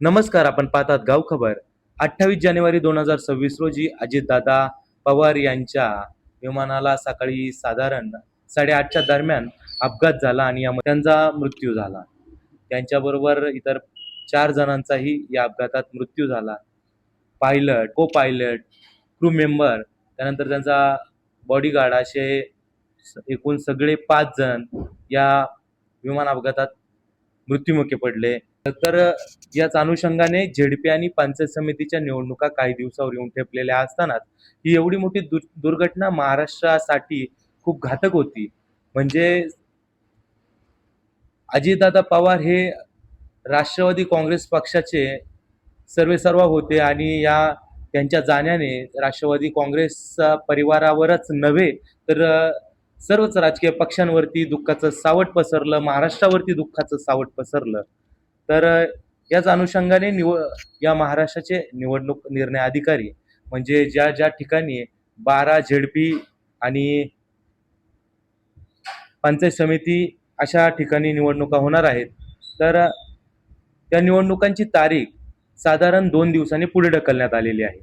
नमस्कार, आपण पाहतात गाव खबर. 28 जानेवारी 2026 रोजी अजितदादा पवार यांच्या विमानाला सकाळी साधारण 8:30च्या दरम्यान अपघात झाला आणि यामध्ये त्यांचा मृत्यू झाला. त्यांच्याबरोबर इतर 4 जणांचाही या अपघातात मृत्यू झाला. पायलट, को पायलट, क्रू मेंबर, त्यानंतर त्यांचा बॉडीगार्ड असे एकूण सगळे 5 जण या विमान अपघातात मृत्युमुखी पडले. तर याच अनुषंगाने झेडपी आणि पंचायत समितीच्या निवडणुका काही दिवसावर येऊन ठेपलेल्या असतानाच ही एवढी मोठी दुर्घटना महाराष्ट्रासाठी खूप घातक होती. म्हणजे अजितदादा पवार हे राष्ट्रवादी काँग्रेस पक्षाचे सर्वेसर्वा होते आणि या त्यांच्या जाण्याने राष्ट्रवादी काँग्रेस परिवारावरच नव्हे तर सर्वच राजकीय पक्षांवरती दुःखाचं सावट पसरलं, महाराष्ट्रावरती दुःखाचं सावट पसरलं. तर याच अनुषंगाने या महाराष्ट्राचे निवडणूक निर्णय अधिकारी म्हणजे ज्या ज्या ठिकाणी 12 झेडपी आणि पंचायत समिती अशा ठिकाणी निवडणुका होणार आहेत, तर त्या निवडणुकांची तारीख साधारण 2 दिवसांनी पुढे ढकलण्यात आलेली आहे.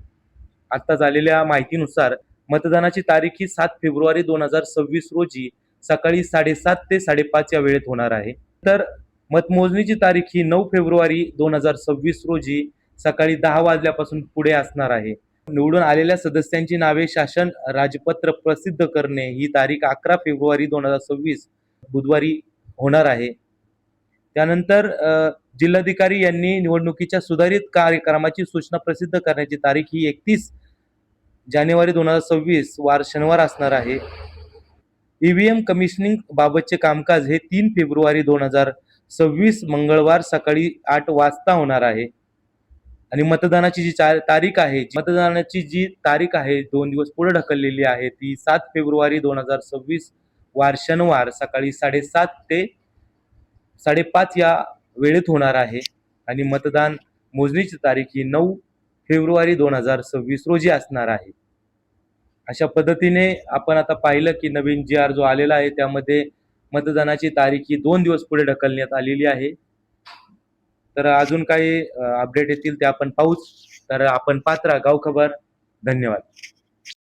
आता झालेल्या माहितीनुसार मतदानाची तारीख ही 7 फेब्रुवारी 2026 रोजी सकाळी 7:30 ते 5:30 या वेळेत होणार आहे. तर मतमोजणीची तारीख ही 9 फेब्रुवारी 2026 रोजी सकाळी 10 वाजल्यापासून पुढे असणार आहे. निवडून आलेल्या सदस्यांची नावे शासन राजपत्र प्रसिद्ध करणे ही तारीख 11 फेब्रुवारी 2026 बुधवारी होणार आहे. त्यानंतर जिल्हाधिकारी यांनी निवडणुकीच्या सुधारित कार्यक्रमाची सूचना प्रसिद्ध करण्याची तारीख ही 31 जानेवारी 2026 वार शनिवार असणार आहे. ईव्हीएम कमिशनिंग बाबतचे कामकाज हे 3 फेब्रुवारी 2026 मंगळवार सकाळी 8 वाजता होणार आहे. आणि मतदानाची जी मतदानाची जी तारीख आहे 2 दिवस पुढे ढकललेली आहे ती 7 फेब्रुवारी 2026 वार शनिवार सकाळी 7:30 ते 5:30 या वेळेत होणार आहे. आणि मतदान मोजणीची तारीख ही 9 फेब्रुवारी 2026 रोजी असणार आहे. अशा पद्धतीने आपण आता पाहिलं की नवीन जी-आर जो आलेला आहे त्यामध्ये मतदानाची तारीख ही 2 दिवस पुढे ढकलण्यात आलेली आहे. तर अजून काही अपडेट येतील ते आपण पाहूच. तर आपण पाहत राहा गाव खबर. धन्यवाद.